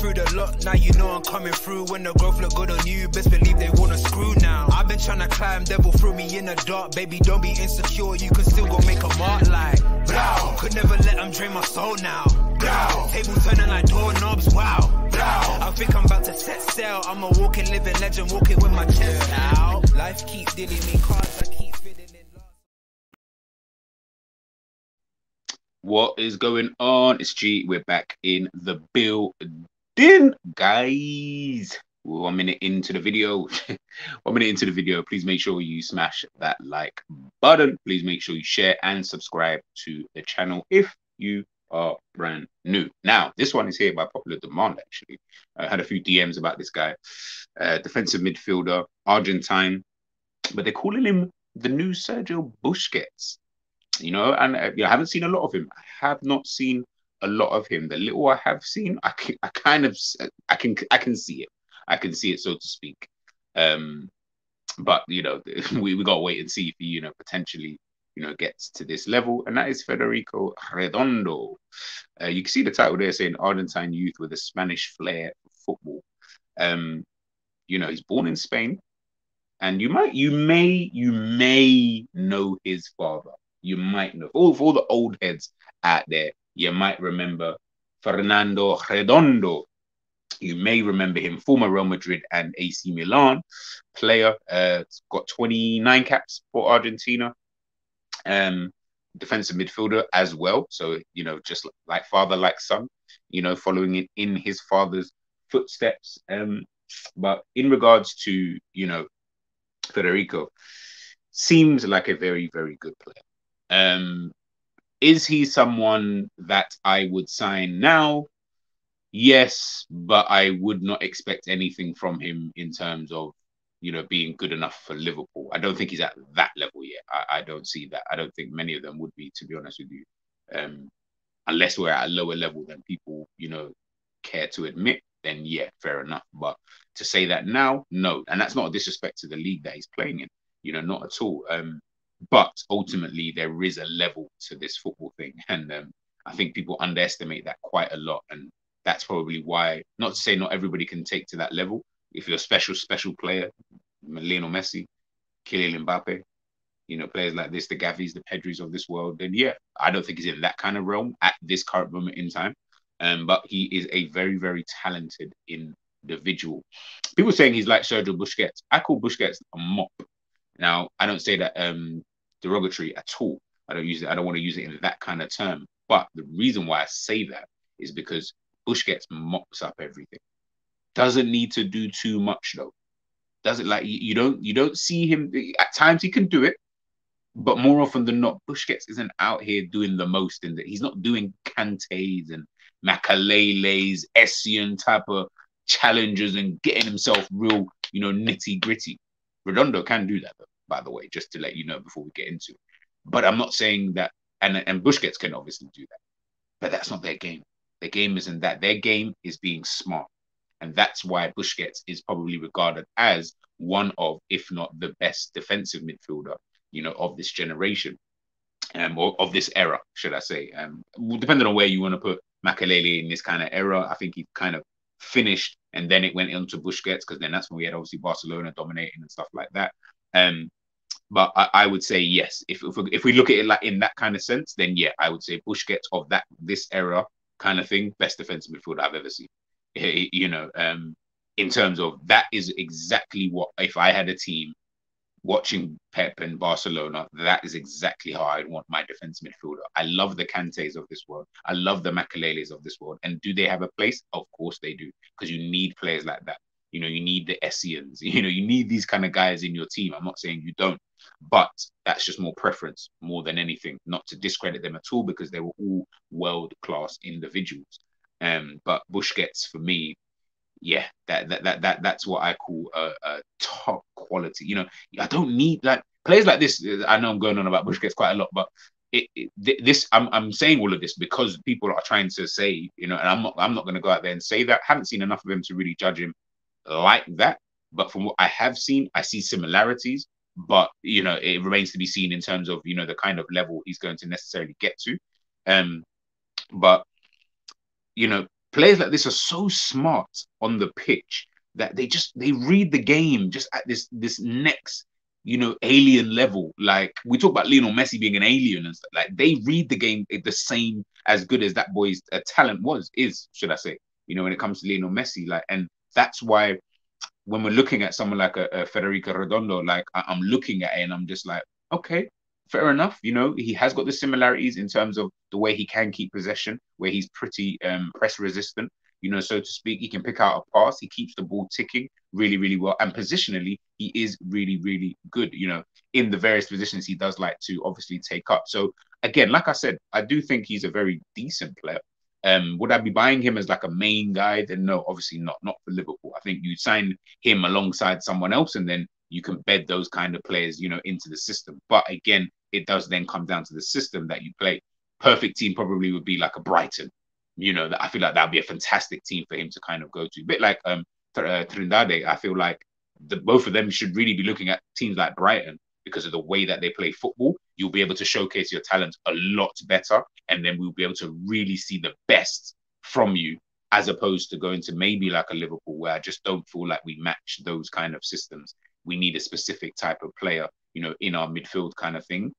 through the lot, now you know I'm coming through. When the growth look good on you, best believe they wanna screw now. I've been trying to climb, devil threw me in the dark. Baby, don't be insecure, you can still go make a mark like blow. Could never let them drain my soul now. Blow. Table turning like doorknobs, wow. Blow. I think I'm about to set sail. I'm a walking, living legend, walking with my chest out. Life keep dealing me cards, I keep fitting in love. What is going on? It's G. We're back in the building, guys. 1 minute into the video. 1 minute into the video. Please make sure you smash that like button. Please make sure you share and subscribe to the channel if you are brand new. Now, this one is here by popular demand, actually. I had a few DMs about this guy. Defensive midfielder, Argentine, but they're calling him the new Sergio Busquets. You know, and I haven't seen a lot of him. I have not seen a lot of him. The little I have seen, I can see it. I can see it, so to speak. But you know, we gotta wait and see if he, potentially, gets to this level. And that is Federico Redondo. You can see the title there saying Argentine youth with a Spanish flair for football. He's born in Spain, and you may know his father. You might know. For all the old heads out there, you might remember Fernando Redondo. You may remember him, former Real Madrid and AC Milan player. Got 29 caps for Argentina. Defensive midfielder as well. So, just like father, like son, following in his father's footsteps. But in regards to, Federico, seems like a very, very good player. Is he someone that I would sign now? Yes, but I would not expect anything from him in terms of, being good enough for Liverpool. I don't think he's at that level yet. I don't see that. I don't think many of them would be, to be honest with you. Unless we're at a lower level than people, care to admit, then yeah, fair enough. But to say that now, no. And that's not a disrespect to the league that he's playing in, not at all. But ultimately, there is a level to this football thing. And I think people underestimate that quite a lot. And that's probably why, not to say not everybody can take to that level. If you're a special player, Lionel Messi, Kylian Mbappe, players like this, the Gavis, the Pedris of this world, then yeah, I don't think he's in that kind of realm at this current moment in time. But he is a very, very talented individual. People saying he's like Sergio Busquets. I call Busquets a mop. Now, I don't say that derogatory at all. I don't want to use it in that kind of term. But the reason why I say that is because Busquets mops up everything. Doesn't need to do too much though. Doesn't like you don't see him at times. He can do it, but more often than not, Busquets isn't out here doing the most. In that he's not doing Kantés and Makaleles, Essien type of challenges and getting himself real, nitty gritty. Redondo can do that, though, by the way, just to let you know before we get into it. But I'm not saying that, and Busquets can obviously do that, but that's not their game. Their game isn't that. Their game is being smart. And that's why Busquets is probably regarded as one of, if not the best defensive midfielder, of this generation, or of this era, should I say. Depending on where you want to put Makelele in this kind of era, I think he kind of finished, and then it went into Busquets, because then that's when we had obviously Barcelona dominating and stuff like that. But I would say yes. If we look at it like in that kind of sense, then yeah, I would say Busquets of this era kind of thing, best defensive midfielder I've ever seen. In terms of that is exactly what, if I had a team watching Pep and Barcelona, that is exactly how I'd want my defensive midfielder. I love the Kantés of this world. I love the Makaleles of this world. And do they have a place? Of course they do, because you need players like that. You need the Essiens. You need these kind of guys in your team. I'm not saying you don't, but that's just more preference more than anything. Not to discredit them at all, because they were all world-class individuals. But Busquets, for me, yeah, that's what I call a top quality. I don't need like players like this. I know I'm going on about Busquets quite a lot, but I'm saying all of this because people are trying to say, and I'm not going to go out there and say that. I haven't seen enough of him to really judge him like that. But from what I have seen, I see similarities. But it remains to be seen in terms of the kind of level he's going to necessarily get to. But players like this are so smart on the pitch that they read the game just at this next, alien level. Like we talk about Lionel Messi being an alien and stuff. Like they read the game the same as good as that boy's talent should I say? When it comes to Lionel Messi, like, and that's why when we're looking at someone like a Federico Redondo, like I'm looking at it and I'm just like, okay, fair enough. He has got the similarities in terms of the way he can keep possession, where he's pretty press resistant, so to speak. He can pick out a pass. He keeps the ball ticking really, really well. And positionally, he is really, really good, in the various positions he does like to obviously take up. So again, like I said, I do think he's a very decent player. Would I be buying him as like a main guy? Then no, obviously not for Liverpool. I think you sign him alongside someone else and then you can bed those kind of players, into the system. But again, it does then come down to the system that you play. Perfect team probably would be like a Brighton. That I feel like that'd be a fantastic team for him to kind of go to. A bit like Trindade. I feel like both of them should really be looking at teams like Brighton because of the way that they play football. You'll be able to showcase your talent a lot better, and then we'll be able to really see the best from you, as opposed to going to maybe like a Liverpool, where I just don't feel like we match those kind of systems. We need a specific type of player, in our midfield kind of thing.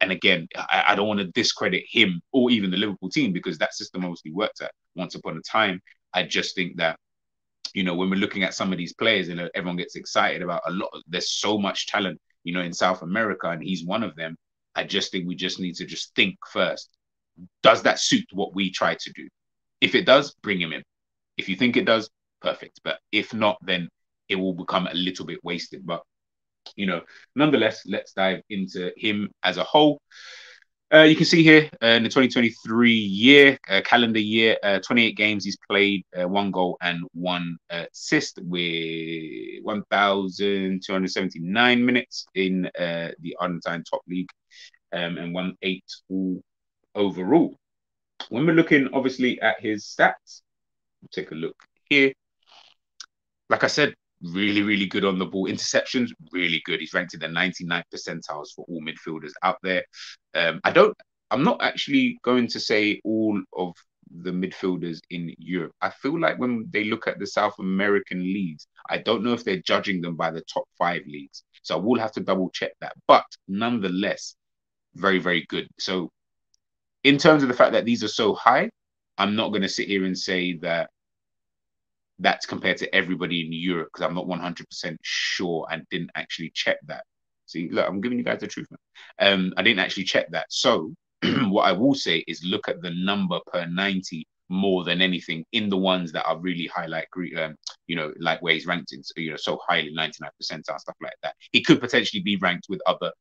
And again, I don't want to discredit him or even the Liverpool team because that system obviously worked at once upon a time. I just think that, when we're looking at some of these players and everyone gets excited about there's so much talent, in South America, and he's one of them. I just think we just need to just think first. Does that suit what we try to do? If it does, bring him in. If you think it does, perfect. But if not, then it will become a little bit wasted. But, nonetheless, let's dive into him as a whole. You can see here in the 2023 calendar year, 28 games he's played, 1 goal and 1 assist with 1,279 minutes in the Argentine top league, and 1-8 all overall. When we're looking obviously at his stats, we'll take a look here. Like I said, really, really good on the ball. Interceptions, really good. He's ranked in the 99th percentiles for all midfielders out there. I'm not actually going to say all of the midfielders in Europe. I feel like when they look at the South American leagues, I don't know if they're judging them by the top 5 leagues. So I will have to double check that. But nonetheless, very, very good. So in terms of the fact that these are so high, I'm not going to sit here and say that that's compared to everybody in Europe because I'm not 100% sure and didn't actually check that. See, look, I'm giving you guys the truth, man. I didn't actually check that. So what I will say is look at the number per 90 more than anything in the ones that are really high, like, like where he's ranked in, so highly, 99th percentile, stuff like that. He could potentially be ranked with other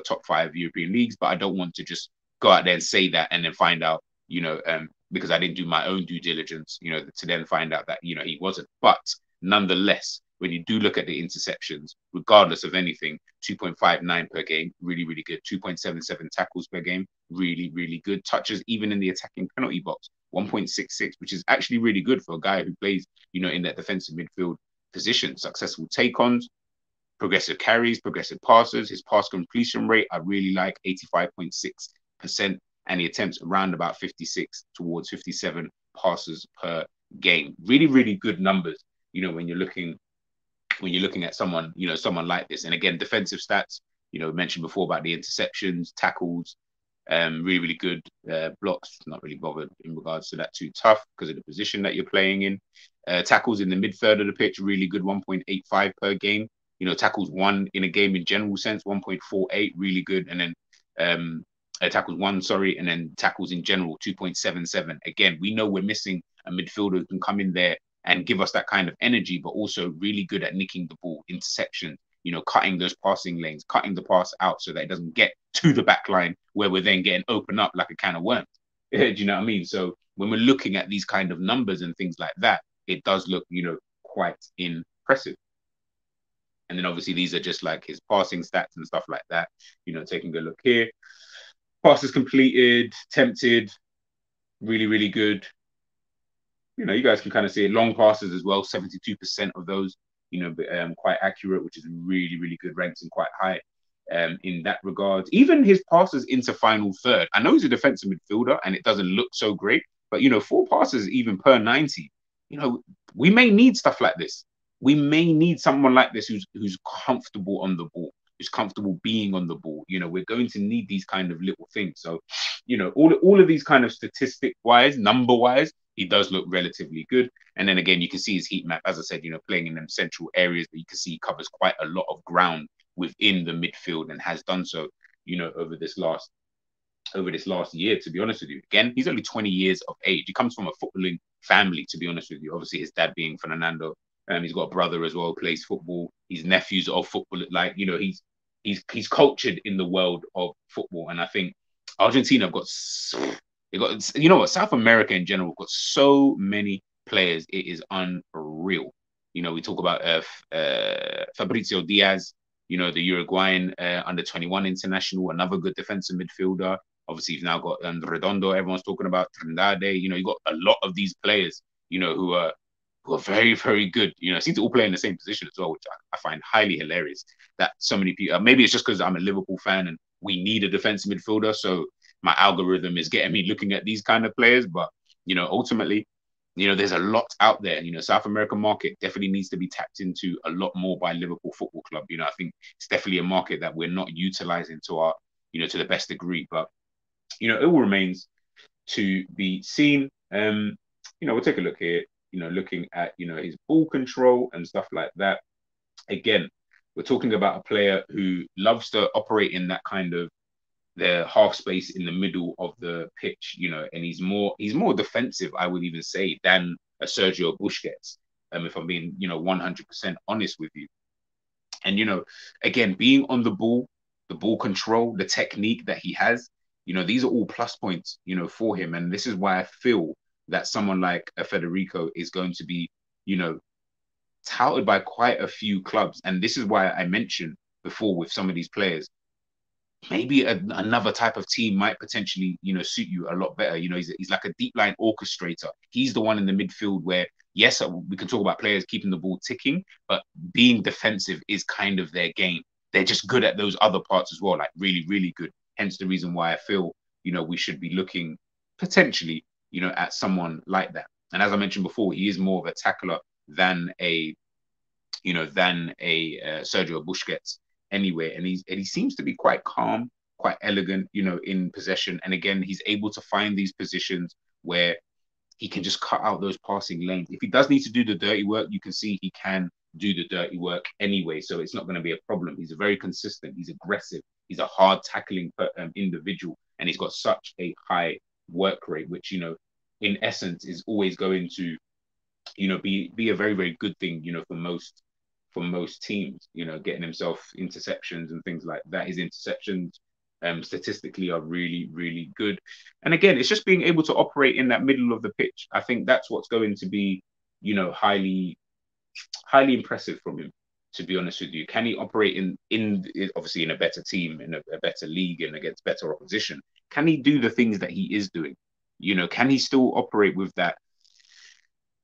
top 5 European leagues, but I don't want to just go out there and say that and then find out, because I didn't do my own due diligence, to then find out that, he wasn't. But nonetheless, when you do look at the interceptions, regardless of anything, 2.59 per game, really, really good. 2.77 tackles per game, really, really good. Touches even in the attacking penalty box, 1.66, which is actually really good for a guy who plays, in that defensive midfield position. Successful take-ons, progressive carries, progressive passes. His pass completion rate, I really like, 85.6%. And he attempts around about 56 towards 57 passes per game. Really, really good numbers, when you're looking at someone, someone like this. And again, defensive stats, mentioned before about the interceptions, tackles, really, really good. Blocks, not really bothered in regards to that too tough because of the position that you're playing in. Tackles in the mid-third of the pitch, really good, 1.85 per game. Tackles won in a game in general sense, 1.48, really good. And then tackles won, and then tackles in general, 2.77. Again, we know we're missing a midfielder who can come in there and give us that kind of energy, but also really good at nicking the ball, interception, cutting those passing lanes, cutting the pass out so that it doesn't get to the back line where we're then getting open up like a can of worms. Do you know what I mean? So when we're looking at these kind of numbers and things like that, it does look, quite impressive. And then obviously these are just like his passing stats and stuff like that, taking a look here. Passes completed, tempted, really, really good. You guys can kind of see it. Long passes as well, 72% of those, quite accurate, which is really, really good, ranks and quite high in that regard. Even his passes into final third. I know he's a defensive midfielder and it doesn't look so great, but you know, 4 passes even per 90. You know, we may need stuff like this. We may need someone like this who's comfortable on the ball, who's comfortable being on the ball. You know, we're going to need these kind of little things. So, you know, all of these kind of statistic wise, number wise, he does look relatively good. And then again, you can see his heat map, as I said, you know, playing in them central areas, but you can see he covers quite a lot of ground within the midfield and has done so, you know, over this last year, to be honest with you. Again, he's only 20 years of age. He comes from a footballing family, to be honest with you. Obviously, his dad being Fernando. He's got a brother as well, plays football. His nephews are football. Like, you know, he's cultured in the world of football. And I think Argentina have got, they got, you know what, South America in general got so many players. It is unreal. You know, we talk about Fabricio Diaz, you know, the Uruguayan under 21 international, another good defensive midfielder. Obviously, you've now got Redondo. Everyone's talking about Trindade. You know, you got a lot of these players, you know, who are very, very good. You know, seem to all play in the same position as well, which I find highly hilarious. That so many people. Maybe it's just because I'm a Liverpool fan and we need a defensive midfielder, so my algorithm is getting me looking at these kind of players. But you know, ultimately, you know, there's a lot out there. You know, South American market definitely needs to be tapped into a lot more by Liverpool Football Club. You know, I think it's definitely a market that we're not utilizing to our, you know, to the best degree. But you know, it all remains to be seen. You know, we'll take a look here. You know, looking at, you know, his ball control and stuff like that. Again, we're talking about a player who loves to operate in that kind of the half space in the middle of the pitch, you know, and he's more defensive, I would even say, than a Sergio Busquets. If I'm being, you know, 100% honest with you. And you know, again, being on the ball control, the technique that he has, you know, these are all plus points, you know, for him. And this is why I feel that someone like a Federico is going to be, you know, touted by quite a few clubs. And this is why I mentioned before with some of these players, maybe another type of team might potentially, you know, suit you a lot better. You know, he's like a deep line orchestrator. He's the one in the midfield where, yes, we can talk about players keeping the ball ticking, but being defensive is kind of their game. They're just good at those other parts as well, like really, really good. Hence the reason why I feel, you know, we should be looking potentially, you know, at someone like that. And as I mentioned before, he is more of a tackler than a, you know, Sergio Busquets anyway. And he seems to be quite calm, quite elegant, you know, in possession. And again, he's able to find these positions where he can just cut out those passing lanes. If he does need to do the dirty work, you can see he can do the dirty work anyway. So it's not going to be a problem. He's very consistent. He's aggressive. He's a hard tackling individual. And he's got such a high work rate, which, you know, in essence is always going to, you know, be a very, very good thing, you know, for most teams, you know, getting himself interceptions and things like that. His interceptions statistically are really, really good. And again, it's just being able to operate in that middle of the pitch. I think that's what's going to be, you know, highly impressive from him, to be honest with you. Can he operate in obviously in a better team, in a better league and against better opposition? Can he do the things that he is doing? You know, can he still operate with that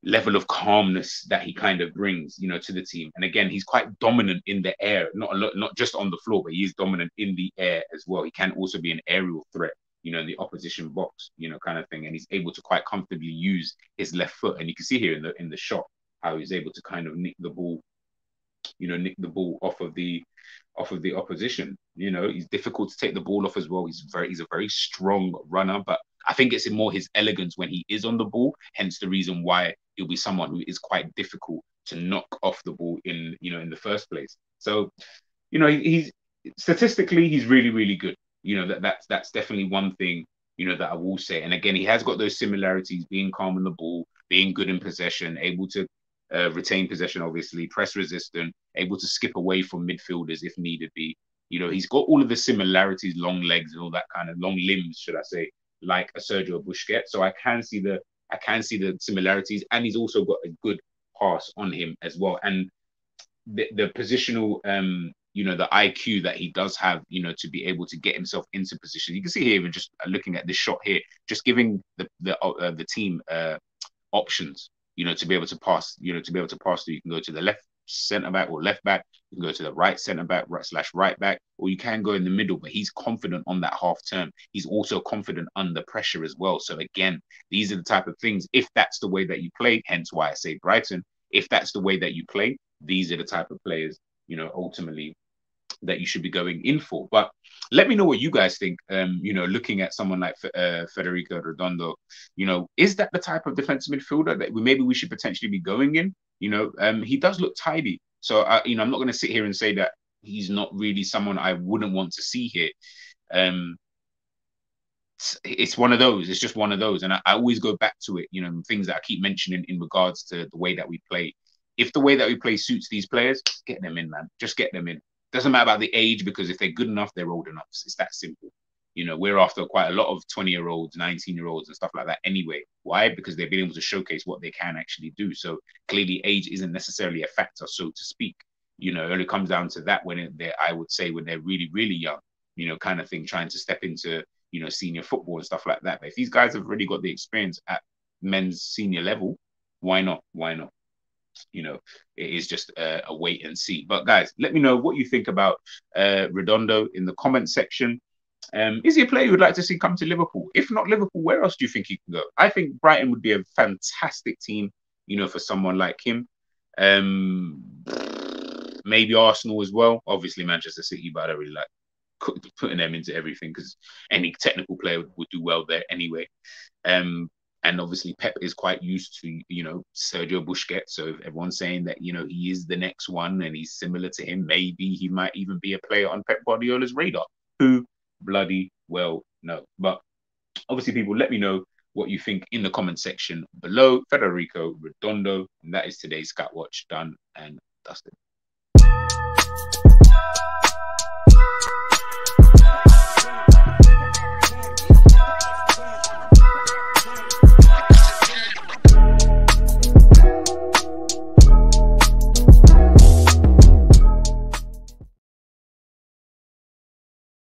level of calmness that he kind of brings, you know, to the team? And again, he's quite dominant in the air, not just on the floor, but he is dominant in the air as well. He can also be an aerial threat, you know, in the opposition box, you know, kind of thing. And he's able to quite comfortably use his left foot. And you can see here in the shot how he's able to kind of nick the ball off of the opposition. You know, he's difficult to take the ball off as well. He's a very strong runner, but I think it's more his elegance when he is on the ball. Hence the reason why he'll be someone who is quite difficult to knock off the ball in the first place. So, you know, he's statistically he's really, really good. You know, that's definitely one thing, you know, that I will say. And again, he has got those similarities, being calm on the ball, being good in possession, able to retain possession, obviously, press resistant, able to skip away from midfielders if needed be. You know, he's got all of the similarities, long legs and all that kind of long limbs, should I say, like a Sergio Busquets. So I can see the similarities, and he's also got a good pass on him as well. And the positional, you know, the IQ that he does have, you know, to be able to get himself into position. You can see here, even just looking at this shot here, just giving the team options, you know, to be able to pass, you know, to be able to pass. So you can go to the left, centre back or left back. You can go to the right centre back slash right back, or you can go in the middle. But he's confident on that half turn. He's also confident under pressure as well. So again, these are the type of things. If that's the way that you play, hence why I say Brighton. If that's the way that you play, these are the type of players, ultimately that you should be going in for. But let me know what you guys think. Looking at someone like Federico Redondo, is that the type of defensive midfielder that maybe we should potentially be going in? He does look tidy. So, I'm not going to sit here and say that he's not really someone I wouldn't want to see here. It's one of those. It's just one of those. And I always go back to it, things that I keep mentioning in regards to the way that we play. If the way that we play suits these players, get them in, man. Just get them in. Doesn't matter about the age, because if they're good enough, they're old enough. It's that simple. We're after quite a lot of 20-year-olds, 19-year-olds and stuff like that anyway. Why? Because they've been able to showcase what they can actually do. So clearly age isn't necessarily a factor, so to speak. It only comes down to that I would say when they're really, really young, kind of thing, trying to step into, senior football and stuff like that. But if these guys have already got the experience at men's senior level, why not? Why not? It is just a wait and see. But guys, let me know what you think about Redondo in the comment section. Is he a player you would like to see come to Liverpool? If not Liverpool, where else do you think he can go? I think Brighton would be a fantastic team, for someone like him. Maybe Arsenal as well. Obviously Manchester City, but I don't really like putting them into everything because any technical player would do well there anyway. And obviously Pep is quite used to, Sergio Busquets. So if everyone's saying that, he is the next one and he's similar to him, maybe he might even be a player on Pep Guardiola's radar. Who bloody well know. But obviously, people, let me know what you think in the comment section below. Federico Redondo. And that is today's Scat Watch done and dusted.